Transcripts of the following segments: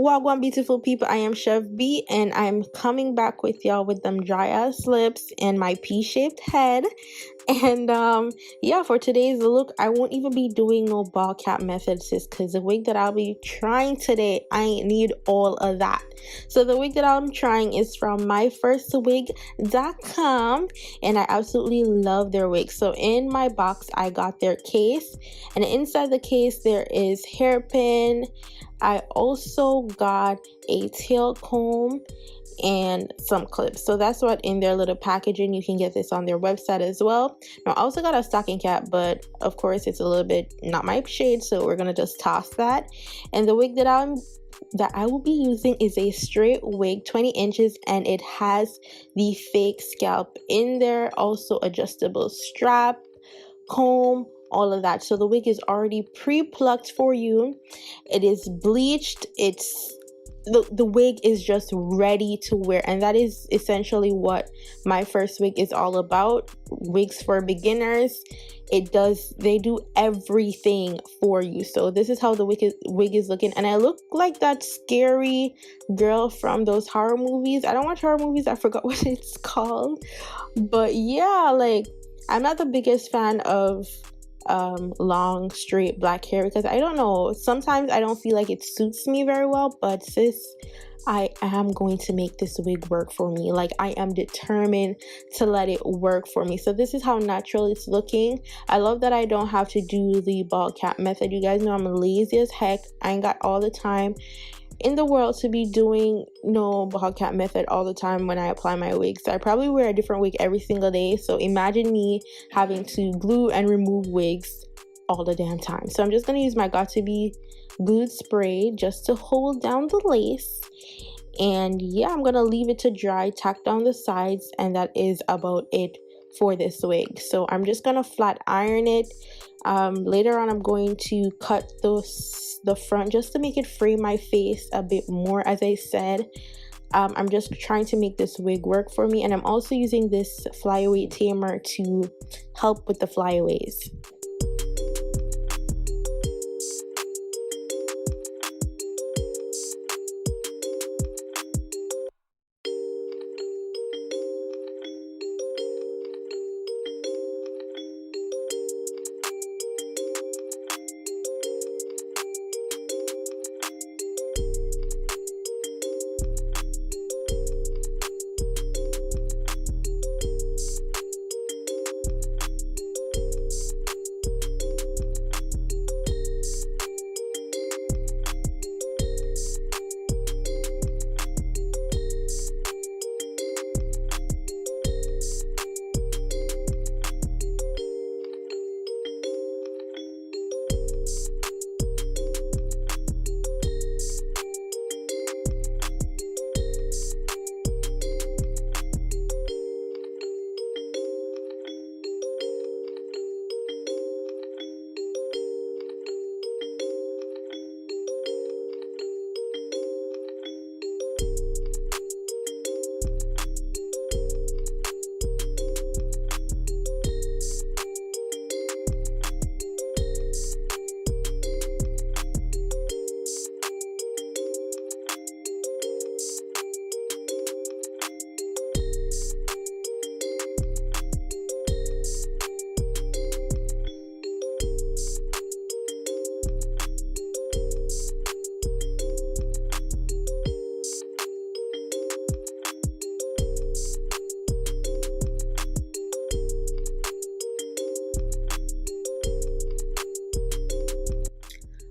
Wagwan beautiful people, I am Chef B and I'm coming back with y'all with them dry ass lips and my P-shaped head. And yeah, for today's look, I won't even be doing no ball cap method, sis, because the wig that I'll be trying today, I need all of that. So the wig that I'm trying is from MyFirstWig.com, and I absolutely love their wigs. So in my box, I got their case, and inside the case there is hairpin. I also got a tail comb and some clips. So that's what in their little packaging. You can get this on their website as well. Now I also got a stocking cap, but of course it's a little bit not my shade, so we're gonna just toss that. And the wig that I will be using is a straight wig, 20 inches, and it has the fake scalp in there, also adjustable strap, comb, all of that. So the wig is already pre-plucked for you. It is bleached. The wig is just ready to wear, and that is essentially what MyFirstWig is all about. Wigs for beginners. They do everything for you. So this is how the wig is looking, and I look like that scary girl from those horror movies. I don't watch horror movies, I forgot what it's called, but yeah, like I'm not the biggest fan of long straight black hair because I don't know, sometimes I don't feel like it suits me very well. But sis, I am going to make this wig work for me. Like, I am determined to let it work for me. So this is how natural it's looking. I love that I don't have to do the ball cap method. You guys know I'm lazy as heck. I ain't got all the time in the world to be doing no ball cap method all the time when I apply my wigs. I probably wear a different wig every single day, so imagine me having to glue and remove wigs all the damn time. So I'm just gonna use my Got To Be glued spray just to hold down the lace, and yeah, I'm gonna leave it to dry, tack down the sides, and that is about it for this wig. So I'm just gonna flat iron it. Later on I'm going to cut the front just to make it frame my face a bit more. As I said, I'm just trying to make this wig work for me, and I'm also using this flyaway tamer to help with the flyaways.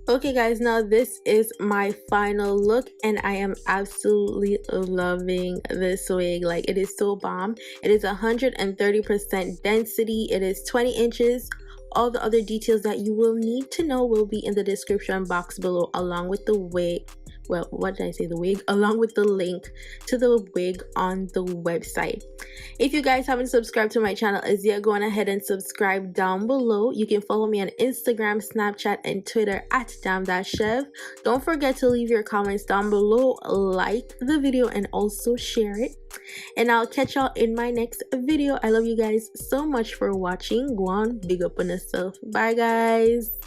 Okay guys, now this is my final look, and I am absolutely loving this wig. Like, it is so bomb. It is 130% density. It is 20 inches. All the other details that you will need to know will be in the description box below, along with the wig. Well, what did I say? The wig, along with the link to the wig on the website. If you guys haven't subscribed to my channel as yet, go on ahead and subscribe down below. You can follow me on Instagram, Snapchat, and Twitter at damn-chev. Don't forget to leave your comments down below, like the video, and also share it. And I'll catch y'all in my next video. I love you guys so much for watching. Go on, big up on yourself. Bye guys.